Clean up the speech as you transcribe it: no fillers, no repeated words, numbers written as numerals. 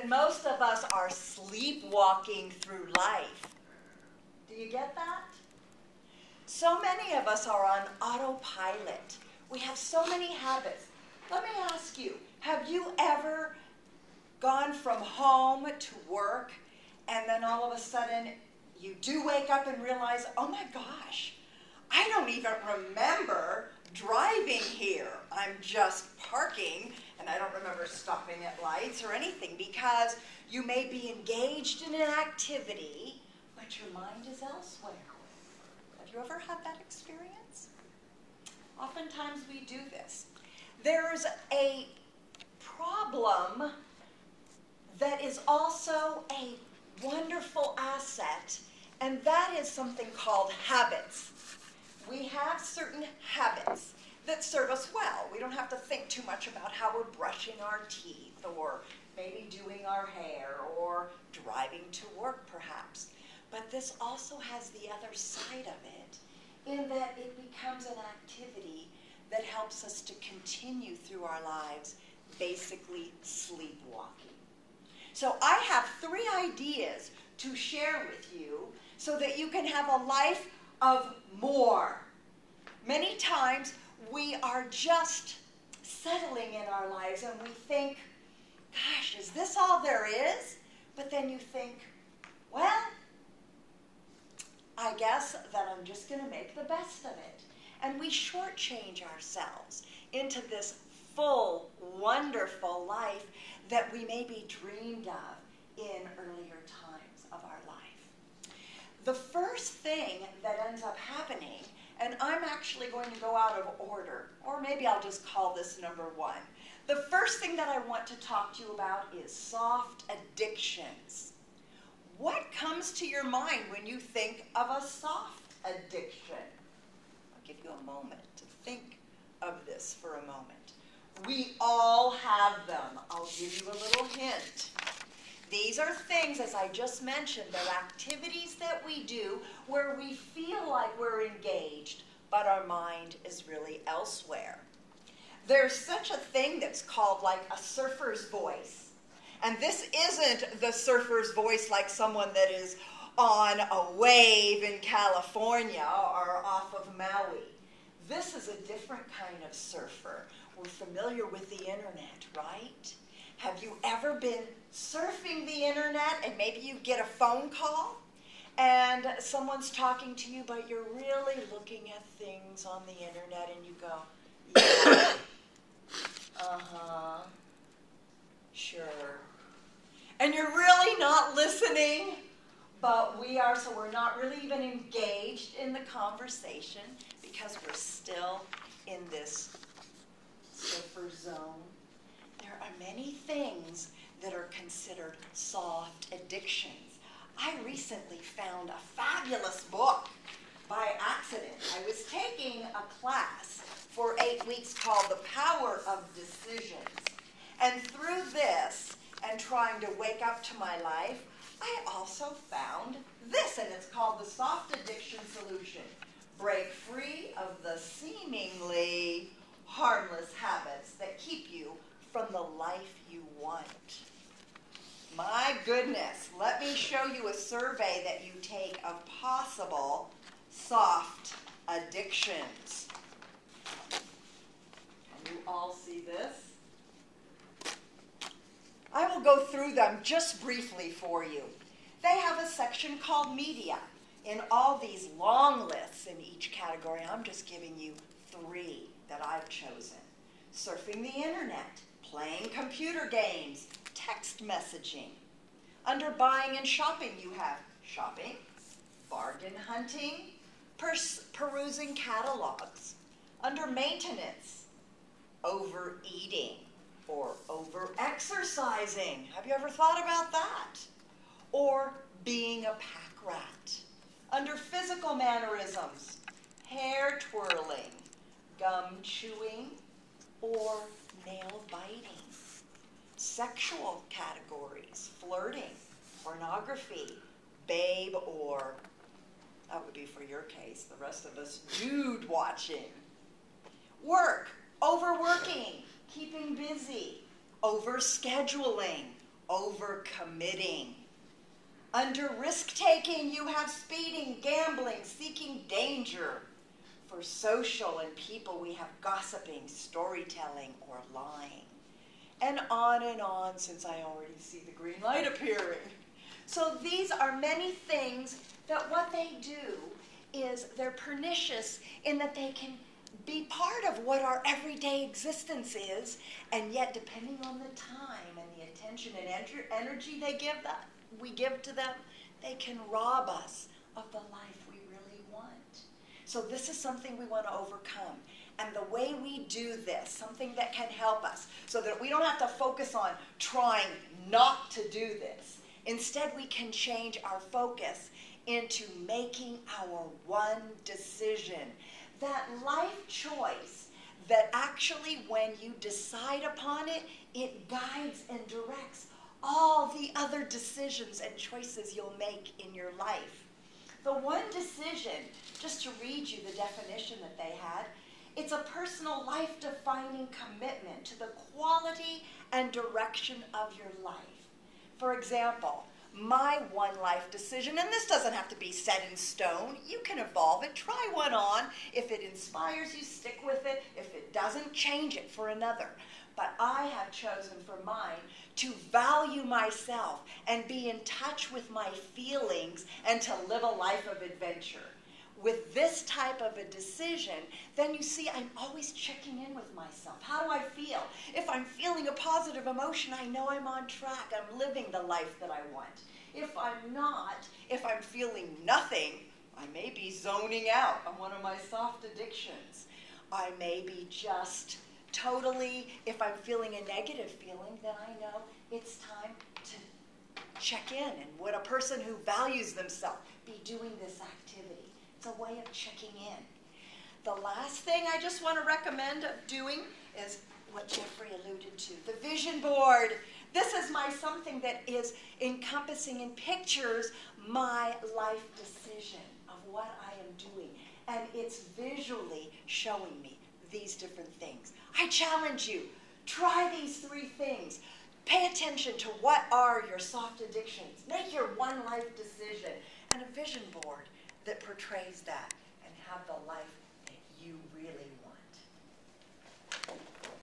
that most of us are sleepwalking through life. Do you get that? So many of us are on autopilot. We have so many habits. Let me ask you, have you ever gone from home to work and then all of a sudden you do wake up and realize, oh my gosh, I don't even remember driving here. I'm just parking and I don't remember stopping at lights or anything, because you may be engaged in an activity, but your mind is elsewhere. Have you ever had that experience? Oftentimes we do this. There's a problem that is also a wonderful asset, and that is something called habits. We have certain habits that serve us well. We don't have to think too much about how we're brushing our teeth, or maybe doing our hair, or driving to work perhaps. But this also has the other side of it, in that it becomes an activity that helps us to continue through our lives, basically sleepwalking. So I have 3 ideas to share with you so that you can have a life of more. Many times we are just settling in our lives and we think, gosh, is this all there is? But then you think, well, I guess that I'm just going to make the best of it. And we shortchange ourselves into this full, wonderful life that we maybe dreamed of in earlier times of our life. The first thing that ends up happening, and I'm actually going to go out of order, or maybe I'll just call this number 1. The first thing that I want to talk to you about is soft addictions. What comes to your mind when you think of a soft addiction? I'll give you a moment to think of this for a moment. We all have them. I'll give you a little hint. These are things, as I just mentioned, they're activities that we do where we feel like we're engaged, but our mind is really elsewhere. There's such a thing that's called like a surfer's voice. And this isn't the surfer's voice like someone that is on a wave in California or off of Maui. This is a different kind of surfer. We're familiar with the internet, right? Have you ever been surfing the internet and maybe you get a phone call and someone's talking to you, but you're really looking at things on the internet and you go, yeah, uh-huh, sure. And you're really not listening, but we are, so we're not really even engaged in the conversation because we're still in this surfer zone. There are many things that are considered soft addictions. I recently found a fabulous book by accident. I was taking a class for 8 weeks called The Power of Decisions. And through this, and trying to wake up to my life, I also found this, and it's called The Soft Addiction Solution. Break free of the seemingly harmless habits that keep you from the life you want. My goodness, let me show you a survey that you take of possible soft addictions. Can you all see this? I will go through them just briefly for you. They have a section called media. In all these long lists in each category, I'm just giving you 3 that I've chosen. Surfing the internet, playing computer games, text messaging. Under buying and shopping, you have shopping, bargain hunting, perusing catalogs. Under maintenance, overeating or over-exercising. Have you ever thought about that? Or being a pack rat. Under physical mannerisms, hair twirling, gum chewing, or nail biting. Sexual categories, flirting, pornography, babe, or, that would be for your case, the rest of us, dude watching. Work, overworking, keeping busy, overscheduling, overcommitting. Under risk-taking, you have speeding, gambling, seeking danger. For social and people, we have gossiping, storytelling, or lying. And on, since I already see the green light appearing. So these are many things that what they do is they're pernicious in that they can be part of what our everyday existence is, and yet depending on the time and the attention and energy we give to them, they can rob us of the life we really want. So this is something we want to overcome. And the way we do this, something that can help us, so that we don't have to focus on trying not to do this. Instead, we can change our focus into making our one decision. That life choice that actually, when you decide upon it, it guides and directs all the other decisions and choices you'll make in your life. The one decision, just to read you the definition that they had, it's a personal life-defining commitment to the quality and direction of your life. For example, my one life decision, and this doesn't have to be set in stone. You can evolve it. Try one on. If it inspires you, stick with it. If it doesn't, change it for another. But I have chosen for mine to value myself and be in touch with my feelings and to live a life of adventure. With this type of a decision, then you see I'm always checking in with myself. How do I feel? If I'm feeling a positive emotion, I know I'm on track. I'm living the life that I want. If I'm not, if I'm feeling nothing, I may be zoning out on one of my soft addictions. I may be just totally, if I'm feeling a negative feeling, then I know it's time to check in. And would a person who values themselves be doing this activity? It's a way of checking in. The last thing I just want to recommend of doing is what Jeffrey alluded to, the vision board. This is something that is encompassing and pictures my life decision of what I am doing. And it's visually showing me these different things. I challenge you, try these 3 things. Pay attention to what are your soft addictions. Make your one life decision and a vision board that portrays that, and have the life that you really want.